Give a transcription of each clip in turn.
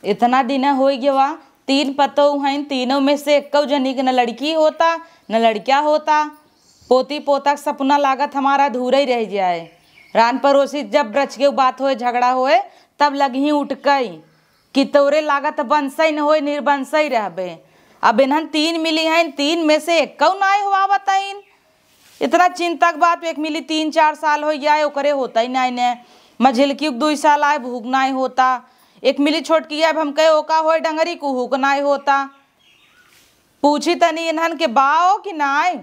इतना दिन हो गया, 3 पतो हैं, तीनों में से एक जनी के न लड़की होता न लड़का होता। पोती पोता सपना लागत हमारा अधूरा ही रह जाए। रान पड़ोसी जब रच के बात होए झगड़ा होए तब लगी उठ गई कि तोरे लागत बंसई न होए निर्बंसई रहबे। अब इन्हन 3 मिली हैं, 3 में से एक नाय हुआ बताइन। इतना चिंतक बात, एक मिली 3-4 साल हो जाए ओकरे होता ही नहीं ने। मझिलकी 2 साल आए भूख नाय होता। एक मिली छोटकी अब हम कहे ओका होए डंगरी कुहूक नाय होता। पूछी तनी इन्हन के बाओ कि नाय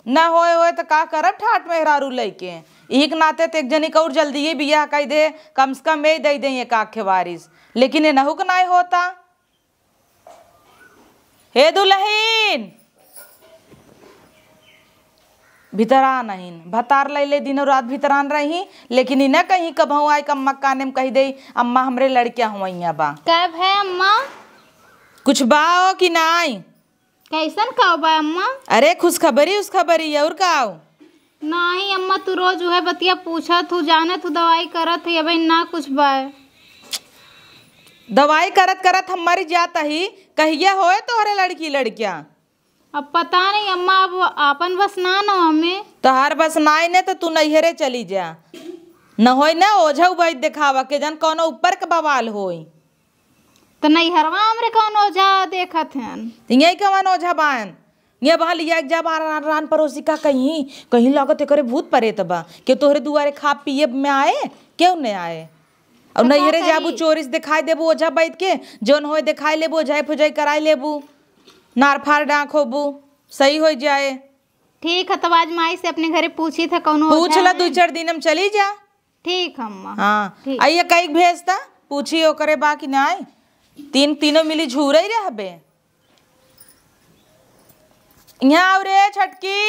न होए तो का करब ठाट मेहरारू लइके। एक नाते तो एक जनी का और जल्दी ही बियाह कह दे, कम से कम ये दे दें एक आखे वारिस, लेकिन ये नहुक नाय होता। हे दुल्हीन भीतरा नहीं भतार ले दिनों रात भीतरान रही, लेकिन इन्हें कहीं कबहू आई कम्मा काने में कही दे अम्मा हमरे लड़कियां हुआ बा। कब है अम्मा? कुछ बाओ कि नाई? कैसन कहो बा अम्मा? अरे खुशखबरी उस खबरी और काओ? नहीं अम्मा, तू रोज है बतिया पूछा तू जाने तू दवाई करत है अबे ना कुछ बा। दवाई करत करत हमारी जाता ही कहिया होए तोहरे लड़की लड़कियां। अब पता नहीं अम्मा, अब आपन बस ना न हमें। तोहार बस नाई ने तो तू नैहरे चली जा, न होई ना ओझा वैद्य दिखावा के जन कोनो ऊपर के बवाल होई। तो नैहरवा हमरे कौन ओझा देखत हन? यही कवन ओझा बान ये बहा लिया जब रान पड़ोसी का कहीं कहीं लागत करे भूत परेत बा के तोहरे दुआरे खा पिए में आए क्यों नहीं आए। और नैहरे जाबू चोरिस दिखाई देबू ओझा बैठ के जोन होए दिखाई लेबू ओझाई फुजाई कराई लेबू नार फार डांक होबू सही हो जाए। ठीक है, तब आज माई से अपने घरे पूछी था कौन पूछ ला 2-4 दिन हम चली जा। ठीक अम्मा। हाँ आइए कई भेजता पूछी ओकरे बाकी ना आए। तीनों मिली झूरे ही रहबे। यहाँ रे छटकी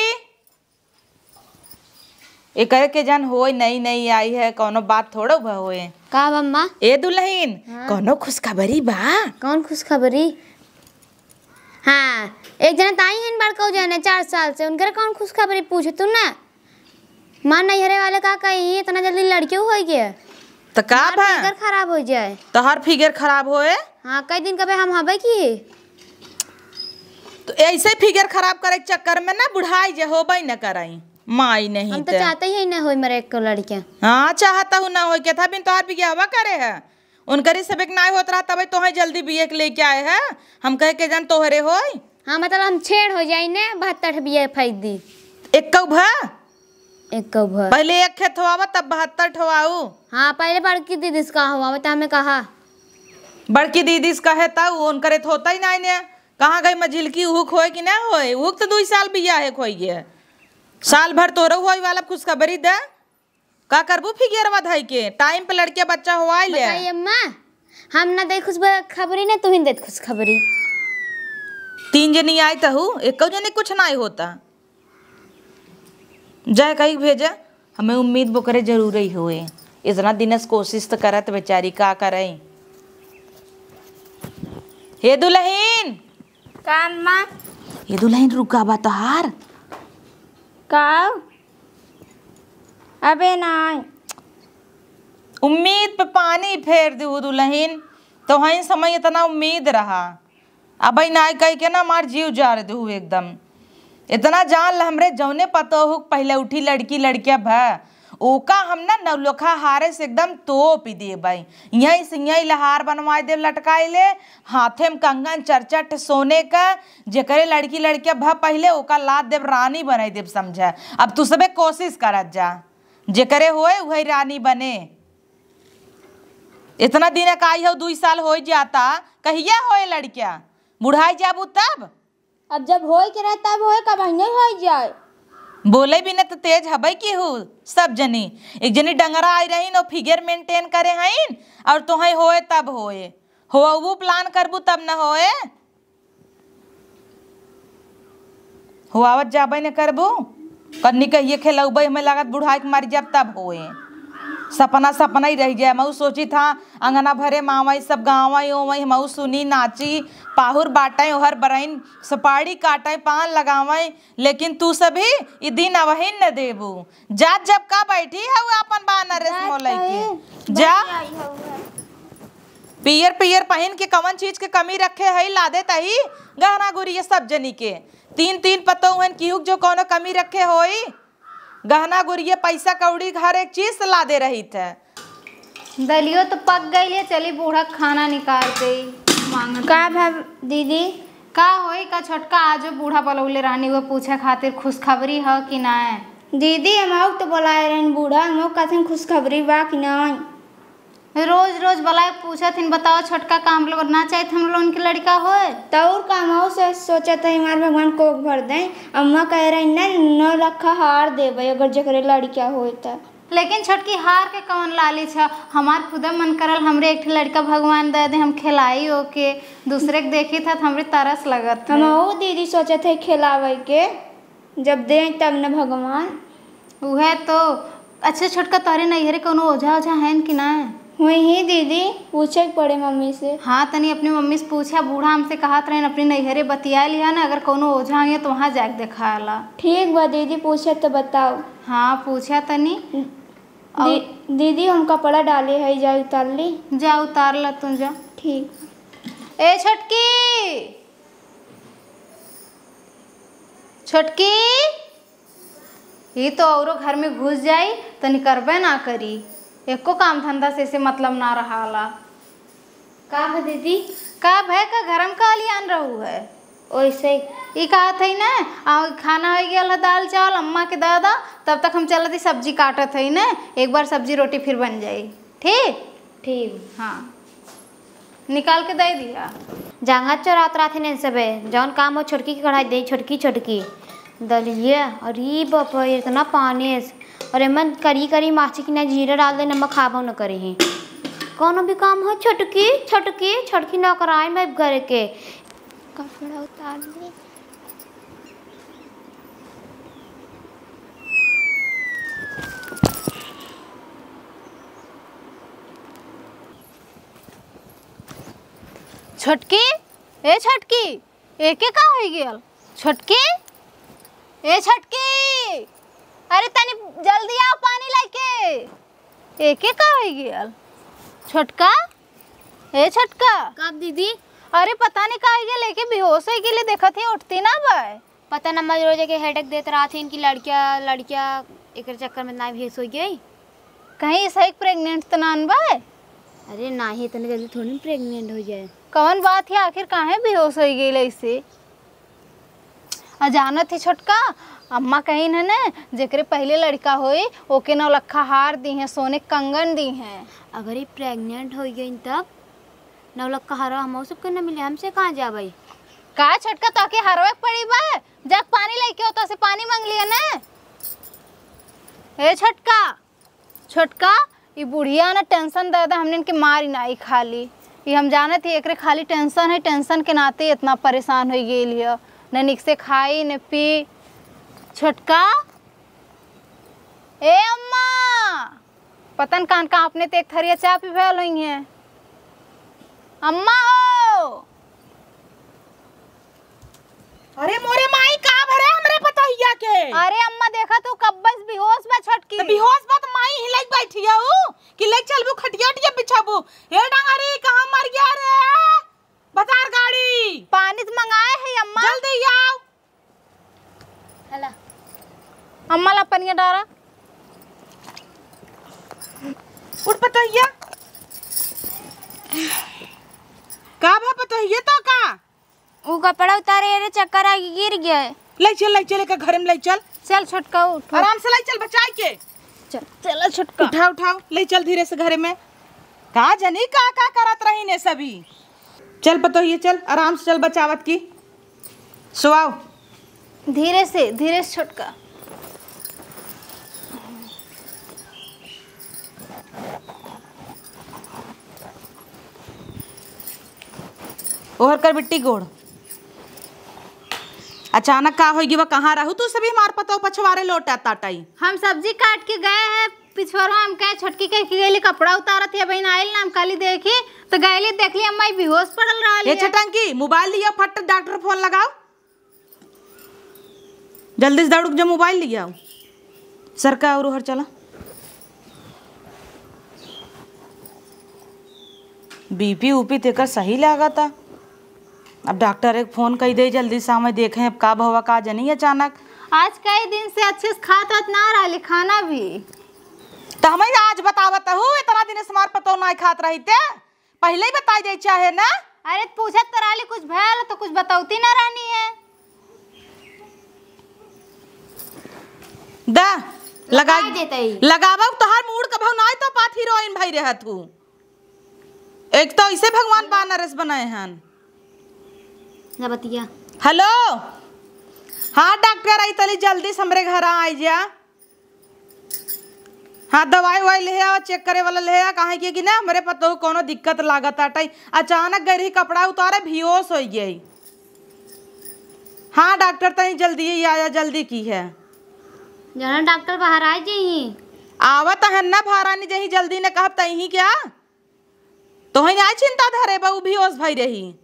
एक के जन होए नहीं आई है कोनो बात थोड़ा होए का अम्मा? ए दुल्हीन कोनो खुशखबरी बा? कौन खुशखबरी? हाँ एक जना ताई हन बड़का जने 4 साल से उनकर कौन खुशखबरी पूछे तू ना। मान नैहरे वाले का कहीं इतना जल्दी लड़की हो गया तो का बा? फिगर खराब हो जाए तो हर फिगर खराब होए। हाँ कई दिन कबे हम हबे की तो ऐसे फिगर खराब करे के चक्कर में ना बुढ़ाई जे होबे न कराई माई नहीं। हम तो चाहते ही ना होई मेरे एक लड़कियां। हाँ चाहता हूँ ना हो के था बिन तोहार बियाह हवा करे है उनकर सब एक ना होत रहा तब तो जल्दी बिये के लेके आए हैं। हम कहे के जन तोहरे होई। हाँ मतलब हम छेड़ हो जाई ने 72 बिया फाइद दी। एक भा एक भा पहले एक खेत होवा तब 72 ठवाऊ। हाँ पहले बड़की दीदी का हुआ तो हमें कहा बड़की दीदी कहे तब उनकर होता ही नहीं ने। कहाँ गई मझिलकी हुक होए कि ना होए? हुक तो 2 साल बिया है खोई गया साल भर तोरो होई वाला खुशखबरी दे का करबू फिगर वधाई के टाइम पे लड़के बच्चा हुआ ले। अम्मा हम ना दे खुश खबरी ने तू ही दे खुश खबरी। 3 जनी आई तो हूँ एक जनी कुछ ना होता जाए कहीं भेजा। हमें उम्मीद वो करे जरूर ही हुए इतना दिन से कोशिश तो करत बेचारी का करे। हे दुल्हीन का अम्मा? ये दुल्हीन रुका बा तोहार का अबे नहीं उम्मीद पे पानी फेर दू दुल्हीन तो वहीं समय इतना उम्मीद रहा अब ना कह के ना मार जीव जार दू एकदम। इतना जान ल हमरे जौने पतो हो पहले उठी लड़की लड़किया भ ओका हम ना नवलोखा हारे से एकदम तोप दिए भाई। यहीं से यहीं लहार बनवाए दे लटकाए ले हाथे में कंगन चरचट सोने का जेकरे लड़की लड़किया भ पहले ओका लाद देव रानी बनाई देव समझा। अब तू सबे कोशिश करत जा जेकरे होए वही रानी बने। इतना दिन का आई हो 2 साल हो जाता कहिया होए लड़किया बुढ़ाई जाबू तब। अब जब होए के रहे तब होए कब नहीं हो जाए। बोले भी न तो तेज हबे की हो सब जनी। एक जनी डंगरा आई रही नो फिगर मेंटेन करे हईन और तुहे होए तब होए हो प्लान करबू तब न होए हुआवत जाबे न करबू कन्नी कहिए खेलौबे हमें लागत बुढ़ाई के मारी जब तब होए। सपना ही रह जाए। मऊ सोची था अंगना भरे मावाई सब गाँव ओवई मऊ सुनी नाची पाहुर बाटाई ओहर बरईन सुपारी काटाई पान लगावई लेकिन तू सभी ई दिन अवही न देबू। जा जब का बैठी है अपन बानर रेस मोलई के जा पियर पियर पहन के कवन चीज के कमी रखे है ला दे तही गहना गुड़िया सब जनी के। तीन तीन पतो हन किहुक जो कोनो कमी रखे होई गहना गुड़िया पैसा कौड़ी हर एक चीज ला दे रही थे। दलियो तो पक गई है, चली बूढ़ा खाना निकाल दे मांग का भाव दीदी का होई का छोटका आज बूढ़ा बोलौले रहनी वो पूछे खातिर खुशखबरी है कि ना। दीदी हम तो बोलाए रहन बूढ़ा हम कथन खुशखबरी बा कि नहीं। रोज रोज बोलाए पूछत हिन बताओ छोटका काम लोग ना चाहे हम लोग उनके लड़का होए तौर काम से सोचा था हमारे भगवान कोख भर दें। अम्मा कह रही ना 9 लाख हार देवे अगर जकरे लड़का होए तो। लेकिन छोटकी हार के कौन लालच है, हमार खुदा मन करल हमरे एक लड़का भगवान दे दे हम खिलाई ओके दूसरे के देखी था हमरे तरस लगत। हम वो दीदी सोचे थे खिलावे के जब दे तब न भगवान उहे तो। अच्छा छोटका तारे नैहरे कोनो ओझा ओझा है कि ना। वही दीदी पूछे पड़े मम्मी से। हाँ तनी अपनी मम्मी से पूछा, बूढ़ा हमसे कहत रहे अपनी नैहरे बतिया लिया ना अगर कोनो ओझा है तो वहाँ जाके दिखाला। ठीक बा दीदी पूछे तो बताओ। हाँ पूछा तनी। दीदी हम कपड़ा डाले है जा उतार ली। जा उतार ला तू जा। ठीक। ए छोटकी छोटकी ये तो औरो घर में घुस जाई तो निकरबे ना करी, एको काम धंधा से मतलब ना रहाला। का है दीदी का भय का गरम का लिए आन रहू है वैसे ये कहा थी ना खाना हो गया है दाल चावल अम्मा के दादा तब तक हम चलती सब्जी काटत है ना एक बार सब्जी रोटी फिर बन जाई। ठीक ठीक हाँ निकाल के दे दिया। जंगा चौरात रात ने सबे जौन काम हो छोटकी की कढ़ाई दे छोटकी छोटकी दलिए। अरे बाप इतना पानी है और एमन करी करी माछी की ना जीरा डाल दे नमक खाबो न करे ही कोनो भी काम हो छोटकी छोटकी छोटकी न कराए मैं घर के कपड़ा उतार ले। छोटकी ए छोटकी एके का हो गया छोटकी ए छोटकी अरे तनी जल्दी आओ पानी लेके एके का हो गया छोटका ए छोटका कब दीदी अरे पता नहीं का हो गया लेके बेहोश हो गई देखा थी उठती ना बाय पता न मैं रोज के हेडेक देते रहा थी इनकी लड़कियां एक चक्कर में ना भेस हो गई कहीं सही प्रेग्नेंट तो ना बाय। अरे ना ही इतने जल्दी थोड़ी प्रेग्नेंट हो जाए कौन बात है आखिर काहे बेहोश हो गई ऐसे अजानत ही छोटका अम्मा कहीं है ना जेकरे पहले लड़का होई ओके 9 लाख हार दी हैं सोने कंगन दी हैं। अगर ये प्रेग्नेंट हो गई तब 9 लाख का हारा हम सबके न मिले हमसे कहाँ जा भाई का छोटका तो के हरवे पड़ी बा जग पानी लेके होता से पानी मांग लिया ना। ए छोटका छोटका ये बुढ़िया ना टेंशन दे दे हमने इनके मारी नाई खाली ये हम जाने थे एकरे खाली टेंशन है टेंशन के नाते इतना परेशान हो गई है न निक से खाई न पी। छोटका ए अम्मा पतन कान का आपने तो एक थरिया चाय पी भेल हुई है अम्मा हो। अरे मोरे माई का भरे हमरे पतोहिया के। अरे अम्मा देखा तू कब बस बेहोश बा छोटकी तो बेहोश बा तो माई हिलक बैठी हूं कि ले चलबू खटिया टिया बिछाबू हे डांगरी कहां मर गया रे बाजार गाड़ी पानी तो मंगाए है अम्मा जल्दी आओ। हला अम्मा ला पनिया डारा उठ पतोहिया का भा पतोहिया तो का वो कपड़ा उतारे अरे चक्कर आ गिर गया ले चल के घर में ले चल चल छोटका उठ आराम से ले चल बचाई के चल चल छोटका उठाओ ले चल धीरे से घर में का जनी का करत रही ने सभी। चल पतोहिया चल आराम से चल बचावत की सुआओ धीरे से छोटका। ओहर कर बिट्टी गोड़ अचानक का होगी वह कहाँ रहू तू सभी मार पतो पछवारे लौटा ताटाई हम सब्जी काट के गए हैं पिछवाड़ा हम कहे छोटकी कह के गईली कपड़ा उतारा थी बहन आइल ना हम काली देखी तो गईली देख ली अम्मा बेहोश पड़ल रहा ये छटंकी मोबाइल लिया फट डॉक्टर फोन लगाओ जल्दी से दौड़ जो मोबाइल लिया सरका और हर चला बीपी ऊपी तेकर सही लागता। अब डॉक्टर एक फोन कर दे जल्दी से हमें देखें अब का भवा का जनी अचानक। आज कई दिन से अच्छे से खात वात ना रही खाना भी। तो हमें आज बतावत हूँ इतना दिन से हमार पतो ना खात रही थे, पहले ही बता दे चाहे ना। अरे पूछत तो रही कुछ भयल तो कुछ बताऊती ना रानी है। दा लगा देते ही लगावा तोहार मूड कभो ना तो पात हीरोइन भाई रहत हूँ। एक तो इसे भगवान बानरस बनाए हन। ना बतिया। हेलो हाँ डॉक्टर आई तली जल्दी से हमरे घर आई जा। हाँ दवाई वाई ले आओ, चेक करे वाला ले आ। कहे कि ना हमरे पतो कोनो दिक्कत लागत आटाई, अचानक गरी कपड़ा उतारे बेहोश हो गई। हाँ डॉक्टर तनी जल्दी ही आया, जल्दी की है जाना डॉक्टर बाहर आ जाइए। आवत है ना भारानी जही जल्दी ने कहब तही क्या तो ही आई चिंता धरे बहु बेहोश भई रही।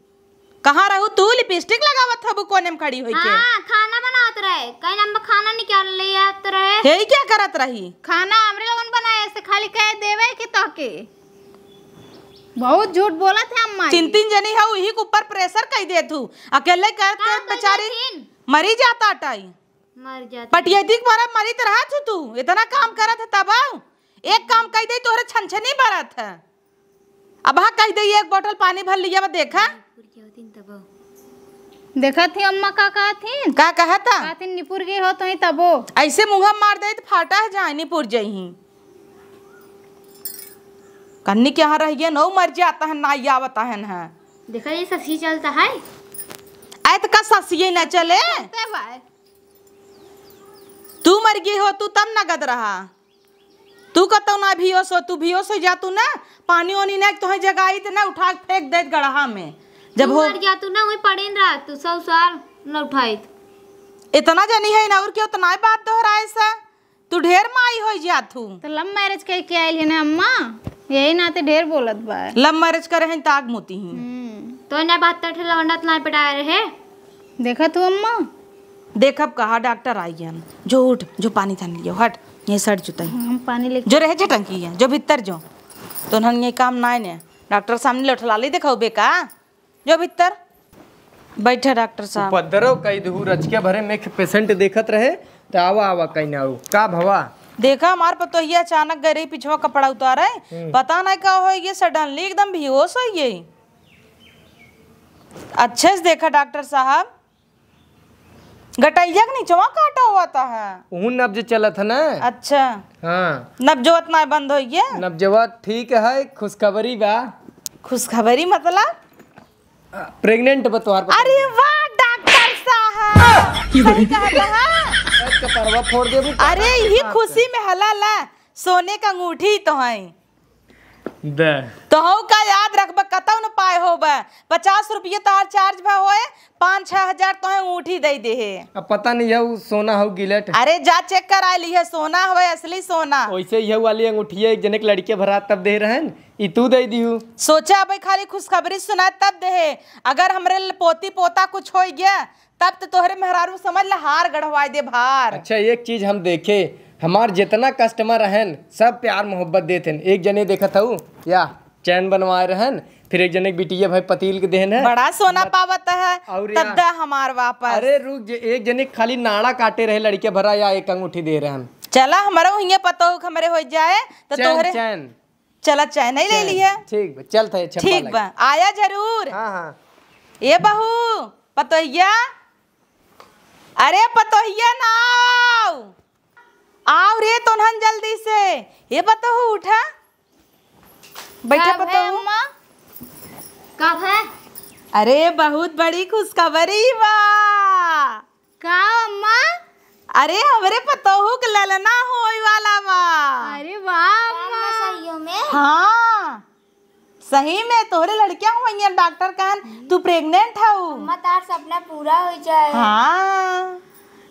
कहाँ रहू तू? लिपस्टिक लगावत हबू कोने में खड़ी होई के? हां खाना बनावत रहे, कई नंबर खाना निकाल ले आत रहे। हे क्या करत रही? खाना हमरे लोगन बनाए से खाली कह देवे कि तके बहुत झूठ बोलत है अम्मा। तीन तीन जनी है वही के ऊपर प्रेशर कई दे तू, अकेले करके बेचारी मरी जाता टाई मर जाती। पटियदिक भरा मरी त रहा तू इतना काम करत है तब एक काम कई दे तोहरे छनछनी भरत है। अब हाँ कह दे एक बोतल पानी भर लिया देखा। देखा थी अम्मा का कहा थी का कहा था? कहा थी निपुर गई हो तो ही तबो ऐसे मुंह मार दे तो फाटा है जहाँ निपुर जही कन्नी के यहाँ रह गया नौ मर जाता है ना आवता है। देखा ये ससी चलता है ऐ तो का ससिए न चले। तू मर गई हो तू तब नगद रहा। तू कतो ना भियोस हो, तू भियोस हो जा तू ना पानी ओनी ना तो जगाई तो ना उठा फेंक दे गढ़ा में। जब हो मर जा तू ना वही पड़े रहा तू सब साल न उठाइत। इतना जनी है ना और क्यों उतना बात दोहराए सा तू ढेर माई हो जा तू। तो लव मैरिज कह के आइल है ना अम्मा, यही नाते ढेर बोलत बा। लव मैरिज करे हैं ताग मोती ही तो ना बात तठ लवंडत ना पटाए रहे। देखा तू अम्मा देखब कहा डॉक्टर आई है जो उठ जो पानी थान लियो हट ये सट जुता हम पानी ले जो रहे टंकी है जो भीतर जो तो हम ये काम ना ने डॉक्टर सामने लौटला ली देखो बेका जो भीतर बैठे डॉक्टर साहब। पदरो कई दहू रच के भरे में पेशेंट देखत रहे तो आवा आवा कहीं ना का भवा देखा हमार पतो ये अचानक गई पिछवा कपड़ा उतारे पता नहीं का हो ये सडनली एकदम बेहोश हो गई। अच्छे से देखा डॉक्टर साहब गटैया के नीचवा काटा हुआ था है ऊन नब्ज चलत है ना। अच्छा हाँ नब्जोत ना बंद हो गया। नब्जवा ठीक है खुशखबरी बा। खुशखबरी मतलब प्रेग्नेंट बतवार। अरे वाह डॉक्टर साहब सही कहा था। कपड़वा फोड़ देबू। अरे ये खुशी में हलाला सोने का अंगूठी तो है दे तो हो का याद रखब कतौ न पाए होबे 50 रुपये तार चार्ज भा होए 5-6 हजार तो है अंगूठी दे दे है। अब पता नहीं है सोना हो गिलेट। अरे जा चेक कर आली है सोना होए असली सोना। वैसे यह वाली अंगूठी एक जने के लड़के भरा तब दे रहन ई तू दे दिहू। सोचा अब खाली खुशखबरी सुना तब दे अगर हमरे पोती पोता कुछ हो गया तब तो तोहरे मेहरारू समझ ला हार गढ़वाए दे भार। अच्छा एक चीज हम देखे हमार जितना कस्टमर रहन सब प्यार मोहब्बत देते। एक जने देखा था या चैन बनवाए रहन फिर एक जने बिटिया भाई पतील के देन है बड़ा सोना पावत है और तब दा हमार वापस। अरे रुक एक जने खाली नाड़ा काटे रहे लड़के भरा या एक अंगूठी दे रहे हम। चला हमारा हिंगे पता हो हमरे हो जाए तो तोहरे चैन चला चैन नहीं ले लिया। ठीक बा चल था ठीक बा आया जरूर। हाँ हाँ ये बहू पतोहिया अरे पतोहिया ना आओ रे तोहन जल्दी से ये पतोहू उठा बैठा पतोहू। कब है? अरे बहुत बड़ी खुशखबरी बा। का अम्मा? अरे हमरे पतोहू के ललना होई वाला बा। अरे वाह अम्मा सहियों में। हाँ सही में तोहरे लड़कियां हुई हैं डॉक्टर कहन तू प्रेग्नेंट हऊ। अम्मा तार सपना पूरा हो जाए। हाँ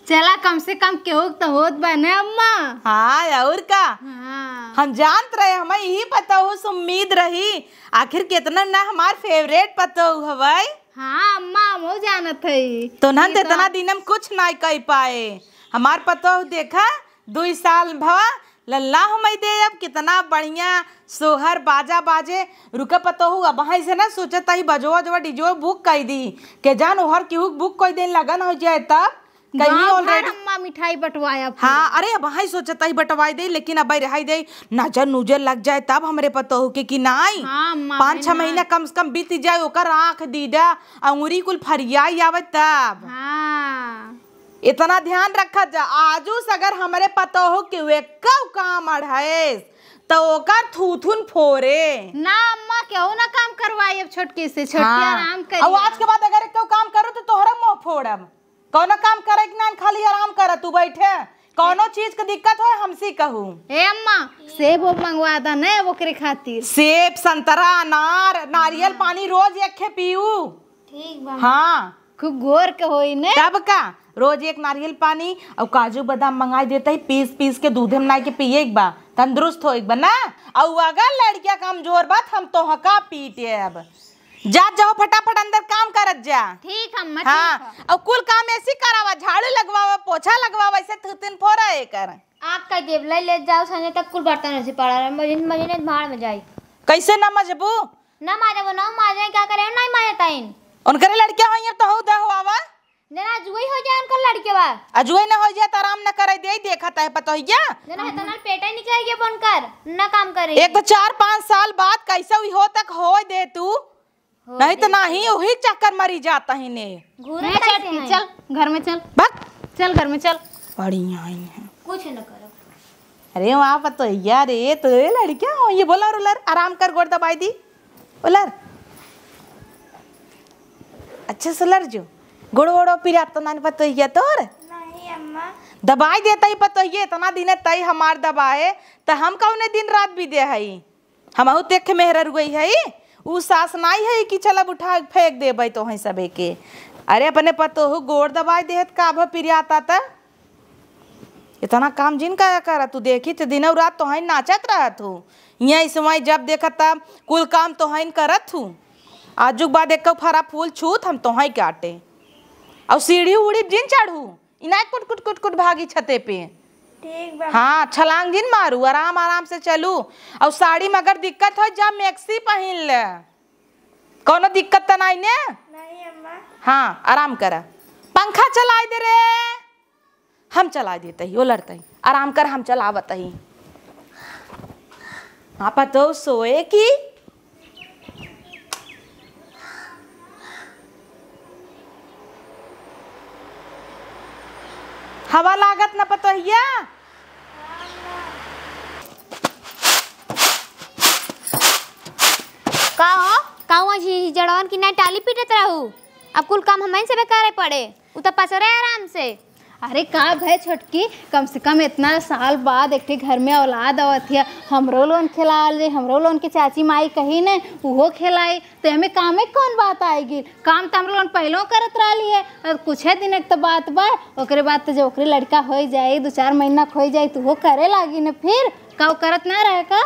चला कम से कम केहू तो होत बने अम्मा। हाँ और का हाँ हम जानत रहे हमें यही पता हो उम्मीद रही आखिर कितना ना हमार फेवरेट पता हो हवाई। हाँ अम्मा हम जानत है तो न इतना दिन हम कुछ नहीं कह पाए हमार पता हो देखा 2 साल भवा लल्ला हम दे अब कितना बढ़िया सोहर बाजा बाजे रुका पतो हुआ वहाँ से ना सोचता ही बजो जवा डीजो बुक कर दी के जान ओहर केहू बुक कर दे लगन हो जाए तब कहीं ऑलरेडी अम्मा मिठाई बंटवाया। हाँ अरे वहाँ सोचता ही बंटवाई दे लेकिन अब रहाई दे नजर नुजर लग जाए तब हमरे पता हो के कि नहीं। हाँ, 5-6 महीना कम से कम बीत जाए ओकर आँख दीदा अंगुरी कुल फरियाई आवे तब। हाँ इतना ध्यान रखा जा आजू से अगर हमरे पता हो कि वे कब काम अढ़ाएस तो ओकर थूथुन फोरे ना अम्मा क्यों ना काम करवाई अब छोटकी से छोटकी आराम कर। अब आज के बाद अगर एक काम करो तो तोहरा मुंह फोड़ब कौनो काम करे कि ना खाली आराम कर तू बैठे कौनो चीज के दिक्कत हो हमसे कहू। ए अम्मा सेब मंगवा दा ना ओकरे खातिर सेब संतरा अनार नारियल पानी रोज एक खे पीऊ। ठीक बा। हाँ खूब गोर के होई ने तब का रोज एक नारियल पानी और काजू बादाम मंगाई देता ही पीस पीस के दूध में मिला के पिए एक बा तंदुरुस्त हो एक बा ना। और अगर लड़कियां कमजोर बात हम तो हका पीटे अब जा जाओ फटाफट अंदर काम करत जा। ठीक अम्मा। हाँ और कुल काम ऐसी करावा झाड़ू लगवावा पोछा लगवावा ऐसे थुतिन फोरा है कर आप का देवलाई ले जाओ संजय तक कुल बर्तन ऐसे पड़ा रहा मजे भाड़ में जाई कैसे न मजबू ना मारे वो ना मारे क्या करे नहीं मारे ताइन उनकरे लड़कियां होइए तो हो दे होवा जना जुई हो जाए उनका लड़के बा अजुए न हो जाए तो आराम न करे दे देखता है पता है जना है तना पेटा ही निकल गया बनकर ना काम करे एक तो 4-5 साल बाद कैसे हुई हो तक हो दे तू नहीं तो नहीं वही चक्कर मरी जाता ही ने घूरे छोटकी चल घर में चल बक चल घर में चल बढ़िया ही है कुछ न करो। अरे वहाँ पता है यार ये तो लड़कियां हो ये बोला उलर आराम कर गोड़ दबाई दी उलर अच्छे से लड़ जो गुड़ वोड़ो पिरा तो ना पता है तोर नहीं अम्मा दबाई देता ही पता है इतना दिन तई हमार दबाए तो हम कौने दिन रात भी दे हई हम देख मेहर गई है उ सास नहीं है कि चलब उठा फेंक देबै तो है सबे के। अरे अपने पतो हो गोड़ दबाई देहत का भ पिरियाता त इतना काम जिन का कर तू देखी तो दिन रात तो है नाचत रहत हो यहाँ इस समय जब देखत तब कुल काम तो है करत हूँ आजुक बाद एक फरा फूल छूत हम तो है काटे और सीढ़ी उड़ी जिन चढ़ू इना कुट कुट कुट कुट भागी छते पे। ठीक बा। हाँ छलांग जिन मारू आराम आराम से चलू और साड़ी में अगर दिक्कत हो जा मैक्सी पहन ले कोनो दिक्कत तो नहीं ने नहीं अम्मा। हाँ आराम कर पंखा चला दे रे हम चला देते ही वो लड़ते ही आराम कर हम चलावत ही। हाँ पतो सोए की हवा लागत न पतो हिया का हो कावा जी जड़वन की ना टाली पीटत रहू अब कुल काम हमें से बेकारे पड़े उ तो पसरे आराम से। अरे का भाई छोटकी कम से कम इतना साल बाद एक घर में औलाद आवत है हमरो लोन खिलाल जे हमरो लोन के चाची माई कही ने उहो खिलाई तो हमें कामे कौन बात आएगी काम तो हम लोन पहलों करत रही है और कुछ है दिन तो बात बा ओकरे बाद तो जो ओकरे लड़का हो जाए 2-4 महीना खो जाए तो वो करे लागी न फिर का करत ना रहे का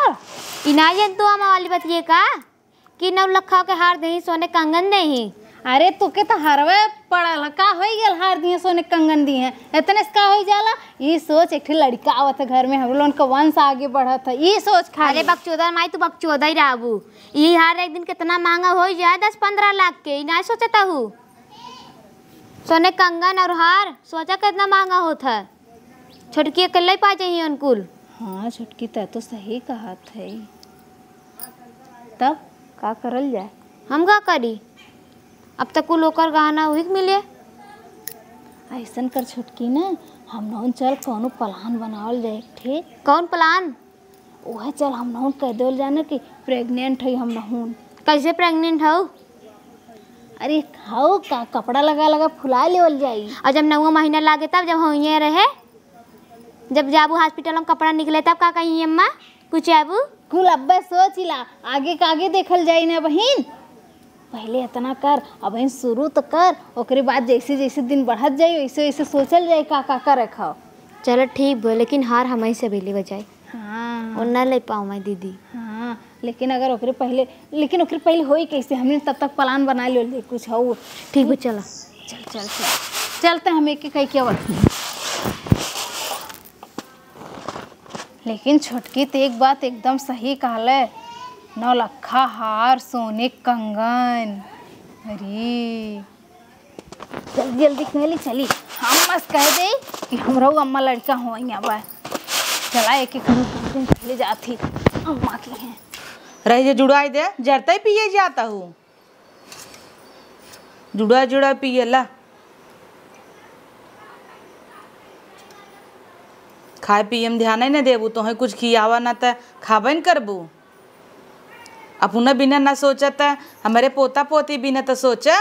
इनाजन तो हम वाली बतिए का कि 9 लखा के हार दही सोने कंगन दही। अरे तुके तो हरवे पड़ल का हो गल हार दिए सोने कंगन दिए इतने से का हो जाला ये सोच एक लड़का आवत है घर में हम लोगन का वंश आगे बढ़त है ये सोच खा। अरे बकचोदा माई तू बकचोदा ही रहबू ये हार एक दिन कितना महंगा हो जाए 10-15 लाख के ना सोचता हूँ सोने कंगन और हार सोचा कितना महंगा होता है छोटकी अकेले पा जाइए अनुकूल। हाँ छोटकी तो सही कहा थे तब का करल जाए हम का करी अब तक कुल ओकर गहना वही मिले ऐसन कर छोटकी ना हम नौन चल कौनो प्लान बनावल जाए ठीक। कौन प्लान वह चल हम नौन कह दे जाना कि प्रेग्नेंट है हम नहून। कैसे प्रेग्नेंट हो अरे खाओ का कपड़ा लगा लगा फुला लेवल जाई और जब 9वां महीना लागे तब जब होइए रहे जब जाबू हॉस्पिटल में कपड़ा निकले तब का कही अम्मा कुछ आबू कुल अब्बे सोचिला आगे का आगे देखल जाई ना बहिन पहले इतना कर अब शुरू तो कर ओकरे बाद जैसे जैसे दिन बढ़त जाए वैसे वैसे सोचल जाए का करे खाओ। चलो ठीक बो लेकिन हार हमें से बेली बजाए हाँ और ना ले पाऊँ मैं दीदी। हाँ लेकिन अगर ओकरे पहले होई कैसे हमने तब तक प्लान बना लियो कुछ हो ठीक बो चलो चल चल चल चलते हम एक कह के लेकिन छोटकी तो एक बात एकदम सही कहले, 9 लखा हार सोने कंगन। अरे जल्दी जल्दी कहली चली, हम मस्त कह दे कि हमरो अम्मा लड़का हो बा। चला एक एक दिन चले जाती अम्मा की हैं। रही जुड़ाई दे जरते पिए जाता हूँ, जुड़ा जुड़ा पिए ला। खाए पिए में ध्यान ही नहीं देबू तो है कुछ खियावा ना तो खाबे न करबू। अपना बिना ना सोचत हमारे पोता पोती बिना तो सोचा।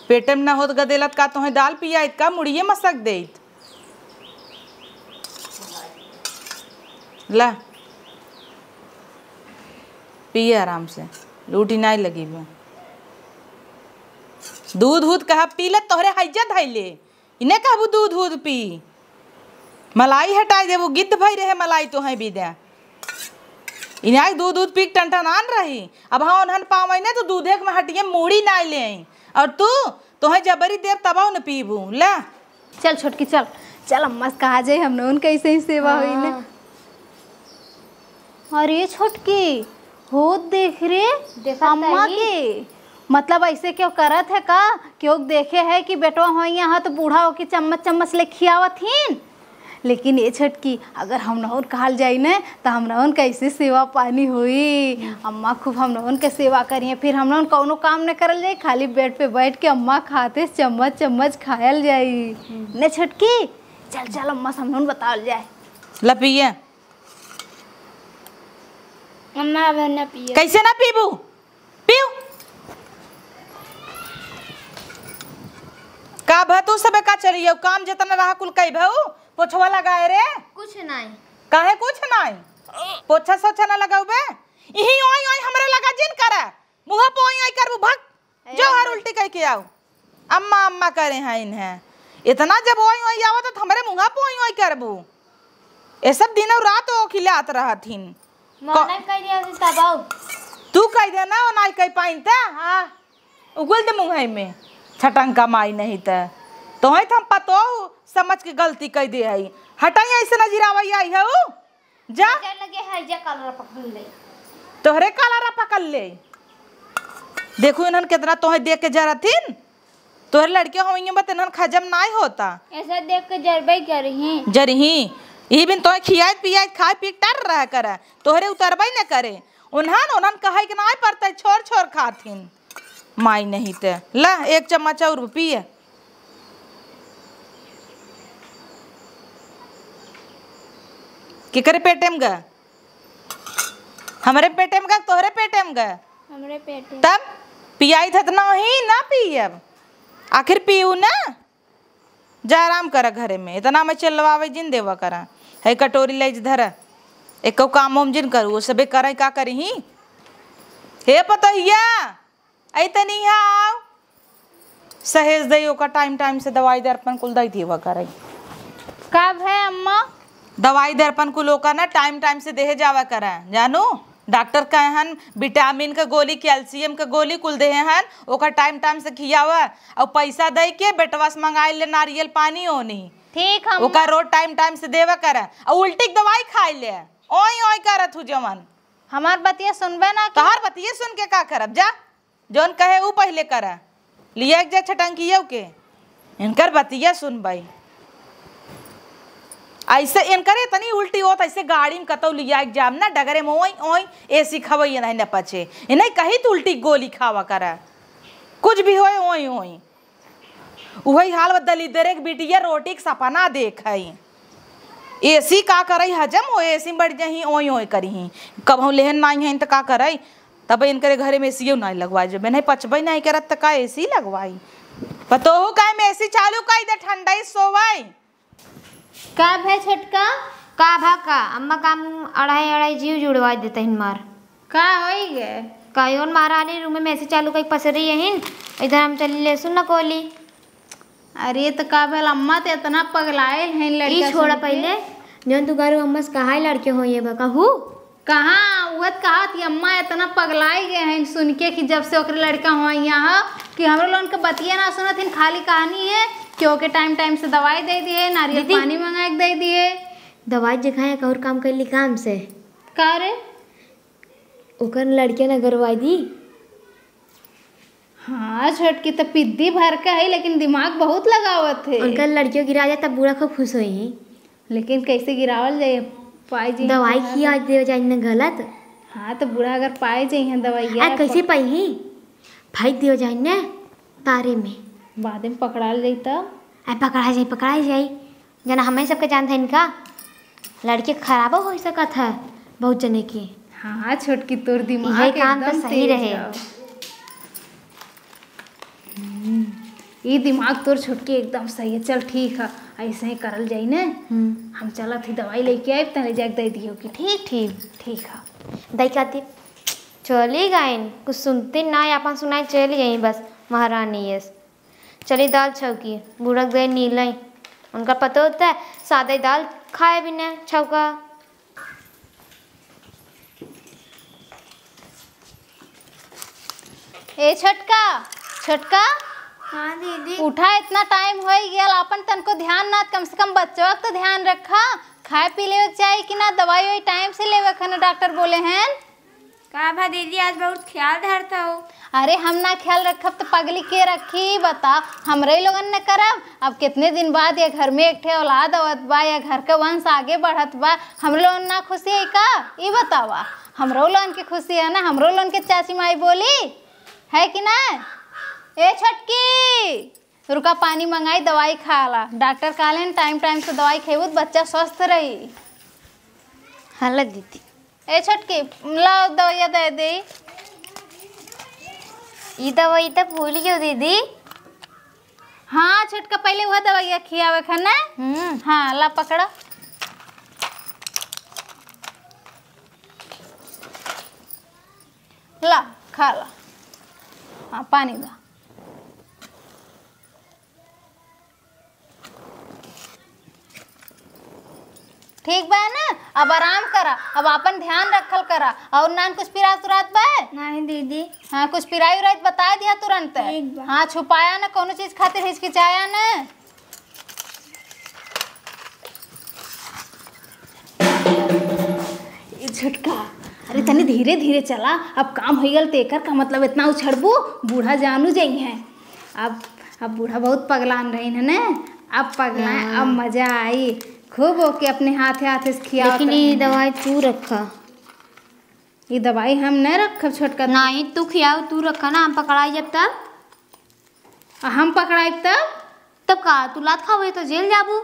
पेटे में ना होत गदेलत का तो है दाल पिया का मुड़िए मसक देत ला पिए आराम से, लूटी नहीं लगी वो। दूध दूध कहा पी ले तोहरे हैजा धैले, इन्हें कहबू दूध दूध पी। मलाई हटाई देबू, गिद्ध भई रहे मलाई तो है बीदा। इन्हें दूध दूध पी टन आन रही। अब हाँ उन्हन पावे ने तो दूधे में हटिए मूड़ी ना ले आई। और तू तो है जबरी देर तबाव न पीबू ला। चल छोटकी चल चल अम्मा से कहा जाए हमने उनका ऐसे ही सेवा हुई ना। अरे छोटकी हो देख रे अम्मा के, मतलब ऐसे क्यों करत है का, क्यों देखे है कि बेटवा हो यहाँ तो बूढ़ा हो के चम्मच चम्मच ले खियावत हिन। लेकिन ये छोटकी अगर हम नहुन कहल जाई न तो हम नहुन कैसे सेवा पानी हुई। अम्मा खूब हम नहुन के सेवा करिए, फिर हम नहुन कौनो काम न करल जाई, खाली बेड पे बैठ के अम्मा खाते चम्मच चम्मच खायल जाई न छोटकी। चल चल अम्मा से हम नहुन बतावल जाए। ला पिए अम्मा अब ना पिए। कैसे ना पीबू, पीऊ का भ तू सबे का चलिए काम जितना रहा कुल कई भऊ। पोछवा लगाए रे कुछ नहीं काहे कुछ नहीं, पोछा सोछा ना लगाऊ बे। यही ओई ओई हमरे लगा जिन करे मुंह पे ओई ओई करबू भग जो हर उल्टी कह के आओ। अम्मा अम्मा करे हैं इन्हें इतना जब ओई ओई आवत तो हमरे मुंह पे ओई ओई करबू। ये सब दिन और रात ओ खिलात रहथिन। मने कह दिया तबाऊ तू कह दे ना ना कह पाइन त हां उगल दे मुंह में छटंका माई नहीं त तो है हम पतो समझ के गलती कह दे आई। हटाई ऐसे नजरावई आई है जा लगे है जा कलर पकड़ ले तोहरे काला पकड़ ले। देखो इन्हन कितना तोहे देख के जरथिन, तोहरे लड़के होंगे बत इन्हन खजम नाई होता। ऐसा देख के जरबे करही जरही ई बिन तोहे खियात पियात खाए पी टर रह करे तोहरे उतरबई न करे। उन्हन उन्हन कहे कि नाई पड़ता छोड़ छोड़ खाथिन माई नहीं ते ला एक चम्मच और पिए। कि करे पेटे में गा हमारे पेटे में गा तोहरे पेटे में गा हमरे पेट तब पियाई था ना ही ना पी अब आखिर पीऊ ना जा आराम कर घरे में। इतना मैं चलवावे जिन देवा करा है कटोरी ले धर एक काम उम जिन करू सबे करे का करी ही हे पतहिया ऐते नहीं आओ सहेज दई का टाइम टाइम से दवाई दर्पण कुल दई थी करे कब है अम्मा दवाई दर्पण कुल का ना टाइम टाइम से देहे जावा करा जानू। डॉक्टर कहे हन विटामिन का गोली कैल्शियम का गोली कुल दे हन ओका टाइम टाइम से खियावा और पैसा दे के बेटवा से मंगाई ले नारियल पानी ओनी ठीक हम ओका रोज टाइम टाइम से देवा करा और उल्टी की दवाई खाई ले ओई ओई करत हु जवन हमार बतिया सुनबे ना तोहार बतिये सुन के का करब जा जौन कहे ऊ पहले करा लिया जा छटंकियो के इनकर बतिया सुन भाई ऐसे इनकरे तनी उल्टी होत ऐसे गाड़ी में कतौ लिया एग्जाम ना डगरे में ओई ओई एसी खवई नहीं न पचे इन्हें कही तो उल्टी गोली खावा करा कुछ भी होए ओई ओई वही हाल बदली दरेक बिटिया रोटी के सपना देख है एसी का करई हजम हो एसी बढ़ जाही ओई ओई करी कब लेहन नहीं है तो का करई तब इनकरे घरे में एसी नहीं लगवाई जब नहीं पचबई नहीं करत तो का एसी लगवाई पतो हो का में एसी चालू कई दे ठंडाई सोवाई का है छटका का भा का अम्मा काम अढ़ाई अढ़ाई जीव जुड़वा देते हिन मार का होई गे कायोन मारा ने रूम में ऐसे चालू कई पसरी हिन इधर हम चली ले सुन न कोली। अरे तो का भेल अम्मा तो इतना पगलायल हैं लड़का ई छोड़ा पहले जौन तू गारू अम्मा से कहा लड़के हो ये बका हु कहाँ उहत कहा थी अम्मा इतना पगलाई गए हैं सुन के कि जब से ओकरे लड़का हुआ यहाँ कि हमरे लोगन के बतिया ना सुनत हिन खाली कहानी है कि ओके टाइम टाइम से दवाई दे दिए नारियल पानी मंगा के दे दिए दवाई जगह एक और काम कैली काम से का रे? ओकर लड़के ने गरवाई दी। हाँ छोटकी तो पिद्दी भर का है लेकिन दिमाग बहुत लगावत है। उनका लड़कियों गिरा जाए तब बूढ़ा खूब खुश हुई। लेकिन कैसे गिरावल जाए पाई जी? दवाई खिया दे जाए न गलत। हाँ तो बूढ़ा अगर पाए जाइए दवाइया कैसे पाई ही भाई दियो जाए न तारे में बाद में पकड़ाल जाई तब। पकड़ा जाए जना हमें सबके जानते इनका लड़के खराब हो सकत है बहुत जने की। हाँ छोटकी तोर दिमाग यही काम तो एकदम सही तेज रहे। है। ये दिमाग तोर छोटकी एकदम सही है। चल ठीक है ऐसे ही करल जाई ने। हम चलत ही दवाई लेके आए तने जाके दे दियो कि ठीक ठीक है। दई खाती चली गई कुछ सुनते ना अपन सुनाई चली गई बस महारानी ये चली दाल छौकी बुढ़क गए नील उनका पता होता है सादा दाल खाए बिना छौका। ए छोटका हाँ दीदी उठा इतना टाइम हो गया अपन तन को ध्यान ना कम से कम बच्चों तो ध्यान रखा। खाए पी ले चाहिए कि ना दवाई वही टाइम से लेवे खाना डॉक्टर बोले हैं। का भा दीदी आज बहुत ख्याल धरता हो। अरे हम ना ख्याल रखब तो पगली के रखी बता हमरे लोगन ने करब। अब कितने दिन बाद ये घर में एक ठे औलाद आवत बा या घर का वंश आगे बढ़त बा हम लोगन ना खुशी है का ये बतावा। हमरो लोगन की खुशी है ना हमरो लोगन के चाची माई बोली है कि ना। ए छटकी रुका पानी मंगाई दवाई खाला डॉक्टर कहले टाइम से दवाई खेबू तो बच्चा स्वस्थ रही। हाँ दीदी ए छटकी ला दवाइया दे दे। ये दवाई तो भूल गई दीदी। हाँ छटका पहले वह दवाइया खियावे खाना। हाँ ला पकड़ा। ला खा ला। हाँ पानी दा। ठीक बा ना अब आराम करा अब अपन ध्यान रखल करा और नान कुछ पिरात उरात बा। नहीं दीदी हाँ कुछ पिराई उराई बता दिया तुरंत। ठीक बा। हाँ छुपाया ना कोनो चीज खातिर हिचकिचाया ना। ये झटका अरे तनी धीरे धीरे चला अब काम हो गल तेकर का मतलब इतना उछड़बू बूढ़ा जानू जाई है। अब बूढ़ा बहुत पगलान रही है ना अब पगला अब मजा आई खूब ओके अपने हाथे से खिया। लेकिन ये दवाई तू रखा। ये दवाई हम नहीं रखब छोटका। नहीं तू खियाओ तू रखा ना हम पकड़ाई जब तक हम पकड़ाई तब का तू लात खावे तो जेल जाबू।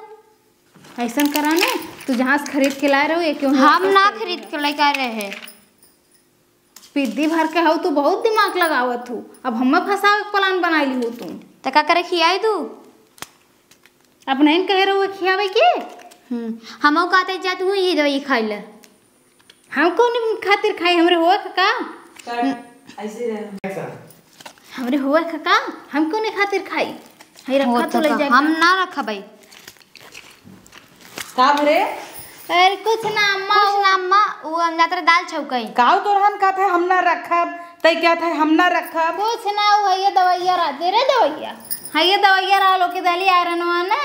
ऐसा करा ना तू जहाँ से खरीद के लाए रहो ये क्यों हम ना खरीद के लेकर रहे पिद्दी भर के हो तू बहुत दिमाग लगावत हूँ। अब हम फंसावे के प्लान बना ली हो तुम तो का करे खियाई तू। अब नहीं कह रहे हो खियावे के। हम कहते जात हूँ ये दवाई खाई ले हम कौन खातिर खाई हमरे हुआ का हमरे हुआ का हम कौन खातिर खाई है रखा तो ले जा। हम ना रखा भाई का भरे अरे कुछ ना अम्मा वो हम जाते दाल छौकई काऊ तोरहन का थे हम ना रखब तई क्या थे हम ना रखब। कुछ ना वो है दवाइया राजे रे दवाइया है ये दवाइया रहा लो के दली आयरन ना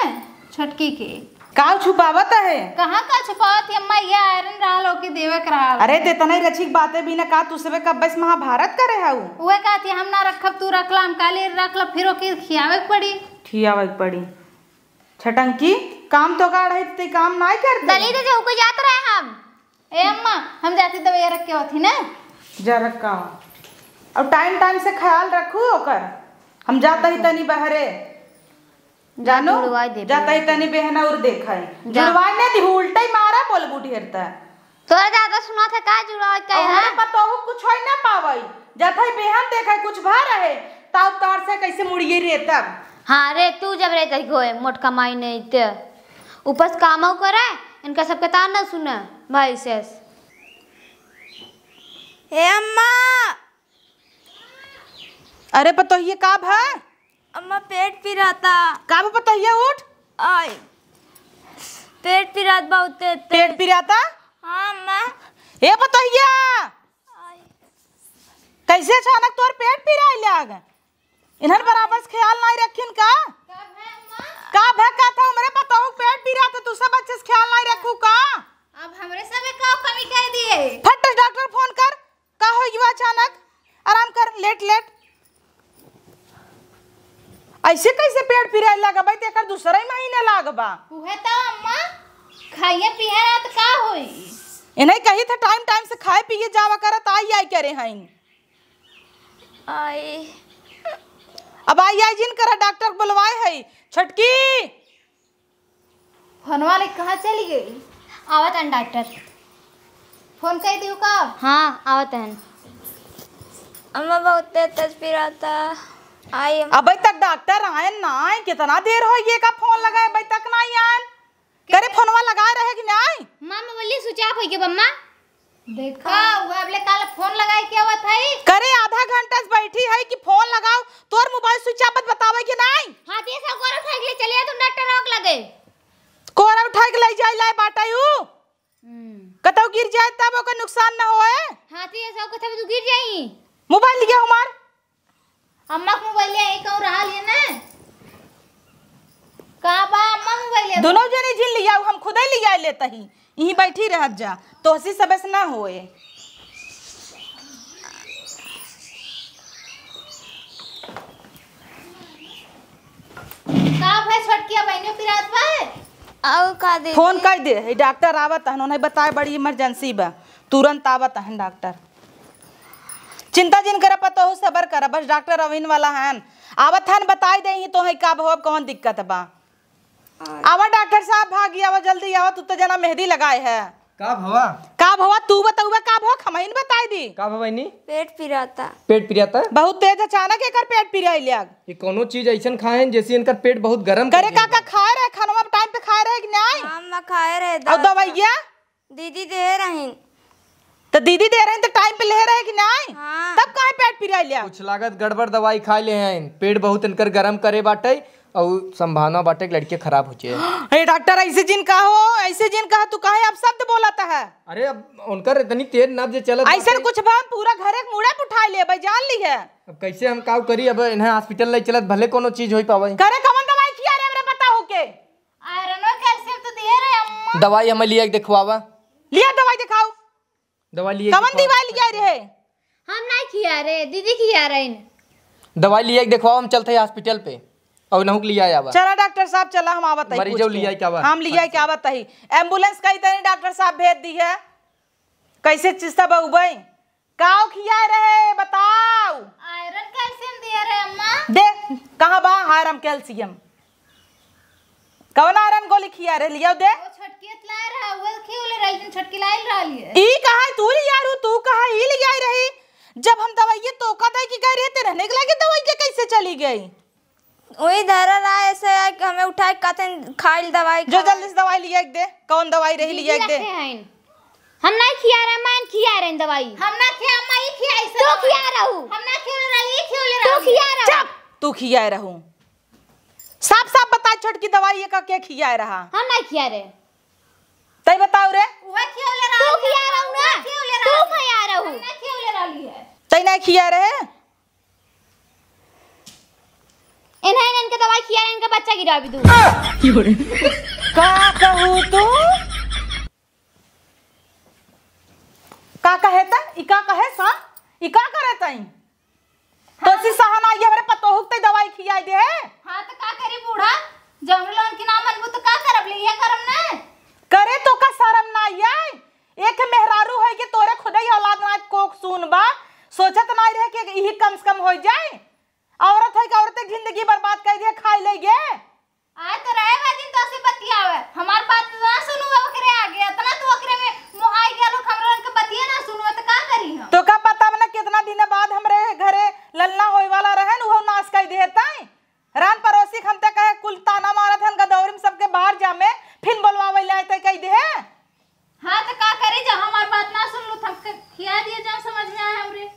छटकी के काऊ छुपावत है कहाँ का छुपावत है अम्मा ये आयरन रहा लो के देवे करा। अरे ते तनई रचिक बातें भी ना का तुसरे कब बस महाभारत करे हाउ वो कहती हम ना रखब तू रखला हम काले रख ला फिर ओके खियावे के पड़ी खियावे के पड़ी। छटंकी काम तो का रही ते काम नहीं करते दली तो जो को जात रहे हम। ए अम्मा हम जाती दवाइया रख के होती ना जा रखा और टाइम से ख्याल रखू ओकर। हम जाता ही तनी बहरे जानो जाता ही तनी बहना और देखा है जुड़वाई ने दी उल्टा ही मारा बोल बुढ़ेरता तोरा ज्यादा सुना था का जुड़वा का है पता हो कुछ होई ना पावई जाता ही बहन देखा कुछ भा रहे ताव तार से कैसे मुड़िए रे तब। हाँ रे तू जब रहता गोए मोट कमाई नहीं ते ऊपर कामो करे इनका सबके तान ना सुना भाई से। ए अम्मा अरे पतो ये का भा अम्मा पेट पिराता का भा पतो ये उठ आय पेट पिरात बहुत पेट पिराता। हाँ अम्मा ए पतो ये कैसे अचानक तोर पेट पिराई लाग इन्हन बराबर से ख्याल नहीं रखिन का भे का था हमरे पतो पेट पी रहा था तू सब अच्छे से ख्याल नहीं रखू का। अब हमरे सब का कमी कह दिए। फट डॉक्टर फोन कर का हो गया अचानक। आराम कर लेट लेट। ऐसे कैसे पेट पिराए लगा भाई तेकर दूसरा ही महीने लागबा। उहे तो अम्मा खाइए पिए रात का होई। इन्हें कही था टाइम टाइम से खाए पिए जावा करत आई करे हईन। आई अब आई जिन करा डॉक्टर बुलवाए है। छटकी फोन वाले कहाँ चली गई? आवत हन डॉक्टर। फोन कर दियो का? हाँ आवत हन। अम्मा बहुत तेज पिराता। आई अभी तक डॉक्टर आए ना आए कितना देर हो ये का फोन लगाए अभी तक नहीं आए। करे फोनवा लगाए रहे कि नहीं? माँ मैं बोली स्विच ऑफ हो गया बम्मा। देखा वो अबले काल फोन लगाए क्या हुआ था? करे आधा घंटा से बैठी है कि फोन लगाओ तोर मोबाइल स्विच ऑफ बतावे कि नहीं। हाँ ये सब कोरा उठा के ले चलिए तुम डॉक्टर रोक लगे। कोरा उठा के ले जाए लाए बाटायू कतौ गिर जाए तब ओकर नुकसान ना होए। हाँ ये सब कथा तू गिर जाई। मोबाइल लिया हमार अम्मा को मोबाइल ले कहूं रहा लिए ना का बा अम्मा मोबाइल दोनों जने जिन लिया हम खुदे लिया लेता ही यहीं बैठी रहत जा तो हसी सबस ना होए। का भाई छटकिया बहनियों पिरात बा आओ का दे फोन कर दे हे डॉक्टर आवत हन उन्हें बताए बड़ी इमरजेंसी बा तुरंत आवत हन डॉक्टर। चिंता जिन कर पतो हो सबर कर बस डॉक्टर अविन वाला हन आवत हन बताई दे ही तो है का भव कौन दिक्कत बा। आवा डॉक्टर साहब भागी आवा जल्दी आवा तू तो जना मेहंदी लगाए है। का भवा का भवा तू बताऊबे का भव खमइन बताई दी। का भवानी पेट पिराता। पेट पिराता बहुत तेज अचानक एकर पेट पिराई लग। ये कोनो चीज ऐसन खाए जैसे इनका पेट बहुत गरम करे काका खाए रहे खानवा टाइम पे खाए रहे कि नहीं? अम्मा खाए रहे और दवाइया दीदी दे रही। तो दीदी दे रहे हैं तो टाइम पे ले रहे कि नहीं? हाँ। तब काहे पेट पिराई लिया? कुछ लागत गड़बड़ दवाई खा ले हैं पेट बहुत इनकर गरम करे बाटे और संभावना बाटे कि लड़के खराब हो जाए। हे डॉक्टर ऐसे जिन का हो ऐसे जिन का तू काहे अब शब्द बोलता है? अरे अब उनकर इतनी तेज नब्ज चलत ऐसे बाटे। कुछ भान पूरा घर एक मुड़े पे उठा ले भाई जान ली है। अब कैसे हम काव करी अब इन्हें हॉस्पिटल ले चलत भले कोनो चीज होई पावे। करे कौन दवाई खिया रे हमरे बताओ के? आयरन और कैल्शियम तो दे रहे अम्मा। दवाई हमें लिया के दिखवावा। लिया दवाई दिखाओ। दवाई लिए कौन दवाई लिया रे? हम नहीं खिया रे दीदी खिया रहे इन। दवाई लिया के दिखवाओ हम चलते हॉस्पिटल पे और नहुक लिया आवा। चला डॉक्टर साहब चला हम आवत है मरीजों लिया क्या बा? हम लिया क्या आवत है एम्बुलेंस कई तनी डॉक्टर साहब भेज दी है। कैसे चीज सब उबई काओ खिया रहे बताओ। आयरन कैल्शियम दे रहे अम्मा। दे कहां बा आयरन कैल्शियम कौन आयरन गोली खिया रे लिया दे। वो छटकी ला रहा वो खेले रही दिन छटकी लाइल रहा लिए। ई कहा तू लिया रू तू कहा ई लिया रही जब हम दवाई तो का दे की कह रहे थे रहने के लगे दवाई के कैसे चली गई? वही धरा रहा ऐसे है कि हमें उठा के कहते खाइल दवाई जो जल्दी से दवाई लिया दे कौन दवाई रही लिया दे। हम नहीं खिया रहे मैं खिया रहे दवाई। हम ना खिया अम्मा ई खिया ऐसे। तू खिया रहू। हम ना खेले रही ई खेले तू रही। खिया रहू। चुप तू खिया रहूं साफ साफ बता छटकी दवाई का क्या खिया रहा? हम नहीं खिया रहे। तई बताओ रे वो खेले रहा। तू खिया रहू ना तू खिया रहू। हम ना खेले रही है। तई नहीं खिया रहे इन्हें इनके दवाई खिया रहे इनका बच्चा गिरा भी दूं। का कहू तू का कहे ता ई का कहे सा ई का करे तई तो सी सहना ये हमरे पतो हुकते दवाई खिया दे। हां तो का करी बूढ़ा जब हम लोगन के नाम मनबू तो का करब ले ये करम ना करे तो का शरम ना आई एक मेहरारू है कि तोरे खुद ही औलाद ना कोक सुनबा सोचत ना रहे कि यही कम से कम हो जाए। औरत है कि औरत की जिंदगी बर्बाद कर दिए खाई लेगे। आए तो रहे दिन तो से बतियावे हमार बात ना सुनु ओकरे आगे इतना तो ओकरे में मोहाई गेलो हमरन के बतिया ना सुनु तो का करी हम? तो का पता बना कितना दिन बाद हमरे घरे लल्ला होय वाला रहन वो नाश कर देताई रान पड़ोसी हमते कहे कुल ताना मारत हन गदौरी में सबके बाहर जामे फिर बोलवावे ले आते कह दे। हां तो का करी जब हमार बात ना सुनलू थक खिया दिए जब समझ में आए हमरे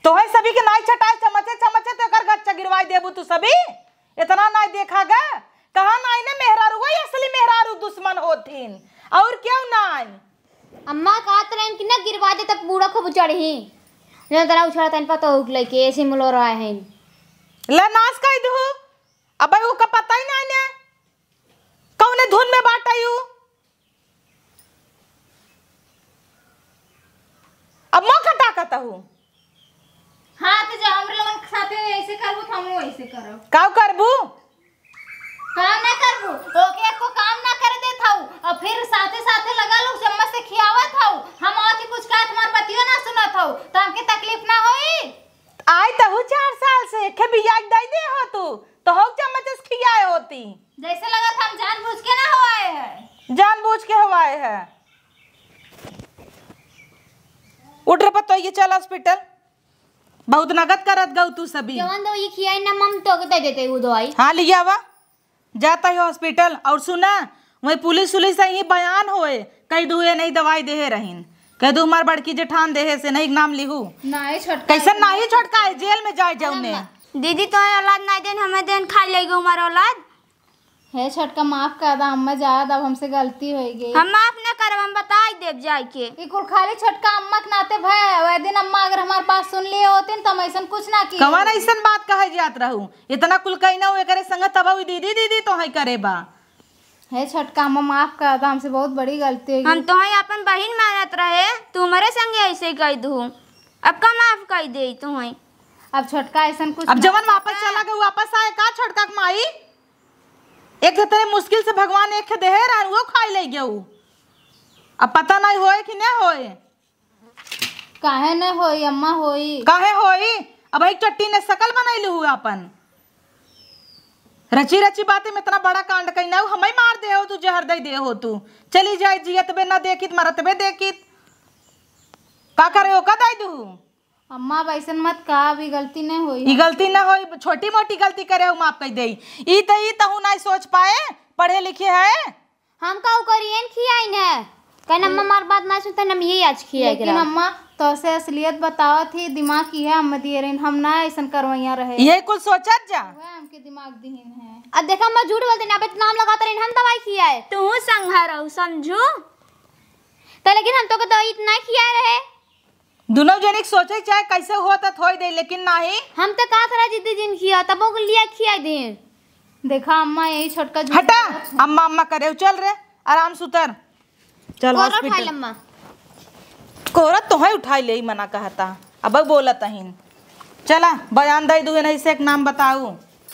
तो है सभी के नाई छटाई चमचे चमचे तो कर गच्चा गिरवाई देबू तू सभी इतना नाई देखा गा कहा नाई ने मेहरारू वही असली मेहरारू दुश्मन होतीन और क्यों नाई। अम्मा कहत रहे कि ना गिरवा दे तब बूढ़ा खूब चढ़ी न तरह उछड़ा तन पता हो के ऐसे मिलो रहा है ले नाश कर दू अब वो का पता ही नहीं ने कौने धुन में बाटयू? अब मौका ताकत हूँ। हाँ तो जो हम लोगन के साथे ऐसे करबू तो हम वैसे करब। का करबू? काम ना करबू, ओके को काम ना करे दे थाऊ और फिर साथे साथे लगा लो चम्मच से खियावत थाऊ। हम आती कुछ का तुम्हार पतियो ना सुनत थाऊ तो हमके तकलीफ ना होई। आई तो 4 साल से के बियाज दई दे हो तू तो हो चम्मच से खियाए होती। जैसे लगा था हम जानबूझ के ना हवाए है। जानबूझ के हवाए है। उठ रे पतो ये चल हॉस्पिटल। बहुत नगद करत गौ तू सभी। जवन दवाई खियाई ना मम तो के दे देते वो दवाई। हाँ लिया वा जाता है हॉस्पिटल। और सुना वही पुलिस से ही बयान होए कई दुए नहीं दवाई देहे रहीन कह दू हमार बड़की जेठान देहे से नहीं नाम लिहू नहीं छोटका कैसे नहीं छोटका है जेल में जाए जाऊने। दीदी तो औलाद नहीं देन हमें देन खा लेगी हमारा औलाद। है छोटका माफ कर दा अम्मा जाद अब हमसे गलती हो गई। हम माफ न करब हम बताई देव जाए के। ई कुल खाली छोटका अम्मा के नाते भय वह दिन अम्मा अगर हमारे पास सुन लिए होते तो हम ऐसा कुछ ना की। कवन ऐसन बात कहे जात रहू इतना कुल कहीं ना हुए करे संग तब दीदी दीदी तो है करे बा। है छोटका अम्मा माफ कर दा हमसे बहुत बड़ी गलती हो हम तो है अपन बहन मानत रहे तुम्हारे संगे ऐसे ही कह दू अब का माफ कर दे तू है। अब छोटका ऐसा कुछ अब जवन वापस चला गया वापस आए का छोटका के माई एक तेरे मुश्किल से भगवान एक देहे रहा वो खाई ले गया। अब पता नहीं होए कि नहीं होए। काहे न होई अम्मा होई काहे होई? अब एक चट्टी ने शकल बनैलू हुआ अपन रची रची बातें में इतना बड़ा कांड कहीं ना हमें मार दे हो तू जहर दे दे हो तू चली जाए जियत बे ना देखित मरत बे देखित का करे हो का दाई दू। अम्मा वैसन मत का भी गलती नहीं हुई। ई गलती ना होई छोटी मोटी गलती करे हो माफ कर दे। ई तहु नहीं सोच पाए पढ़े लिखे है। हम का करियन खियाई न कहना अम्मा मार बात ना सुनते न यही आज खियाई लेकिन अम्मा तो से असलियत बताओ थी दिमाग की है हम दिए रहे हम ना ऐसा करवैया रहे। यही कुछ सोचत जा वह हमके दिमाग दीन है। अब देखा मैं झूठ बोलते ना नाम लगाते रहे हम दवाई खियाए तू संघा रहू समझू तो लेकिन हम तो के दवाई इतना खियाए रहे। दोनों जनिक सोचे चाहे कैसे हो तो थोड़ी दे लेकिन नहीं हम तो का थरा जिद्दी जिन खिया तब वो लिया खिया दे। देखा अम्मा यही छोटका हटा अम्मा अम्मा करे चल रे आराम सुतर चल हॉस्पिटल। अम्मा कोरत तो है उठाई ले मना कहता अब बोलत अहिन चला बयान दई दुहे नहीं से एक नाम बताऊ।